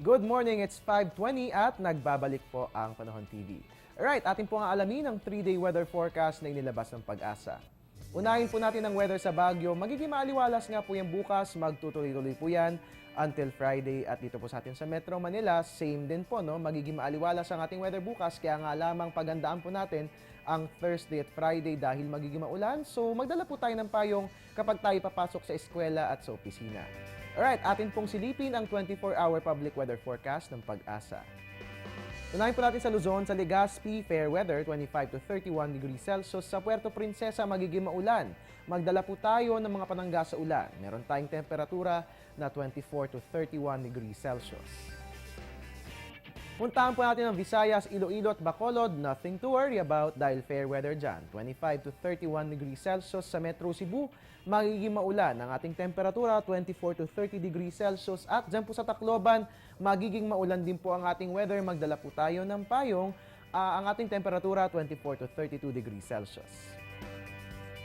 Good morning, it's 5:20 at nagbabalik po ang Panahon TV. Alright, atin po nga alamin ang 3-day weather forecast na inilabas ng Pag-asa. Unahin po natin ang weather sa Baguio. Magiging maaliwalas nga po yan bukas, magtutuloy-tuloy po yan until Friday. At dito po sa atin sa Metro Manila, same din po, no? Magiging maaliwalas ang ating weather bukas, kaya nga lamang pagandaan po natin ang Thursday at Friday dahil magiging maulan. So magdala po tayo ng payong kapag tayo papasok sa eskwela at sa opisina. Alright, atin pong silipin ang 24-hour public weather forecast ng Pag-asa. Unahin po natin sa Luzon, sa Legazpi, fair weather, 25 to 31 degrees Celsius. Sa Puerto Princesa, magiging maulan. Magdala po tayo ng mga panangga sa ulan. Meron tayong temperatura na 24 to 31 degrees Celsius. Puntahan po natin ang Visayas, Iloilo at Bacolod. Nothing to worry about dahil fair weather dyan. 25 to 31 degrees Celsius. Sa Metro Cebu, magiging maulan. Ang ating temperatura, 24 to 30 degrees Celsius. At dyan po sa Tacloban, magiging maulan din po ang ating weather. Magdala po tayo ng payong. Ang ating temperatura, 24 to 32 degrees Celsius.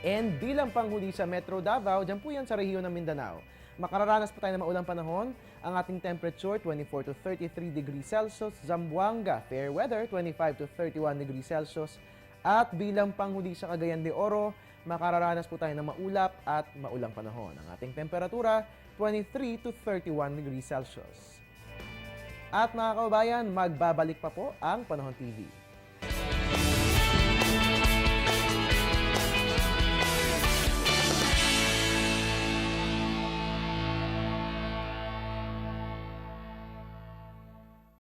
And bilang panghuli sa Metro Davao, dyan po yan sa rehiyon ng Mindanao. Makararanas po tayo ng maulang panahon. Ang ating temperature, 24 to 33 degrees Celsius. Zamboanga, fair weather, 25 to 31 degrees Celsius. At bilang panghuli sa Cagayan de Oro, makararanas po tayo ng maulap at maulang panahon. Ang ating temperatura, 23 to 31 degrees Celsius. At mga kababayan, magbabalik pa po ang Panahon TV.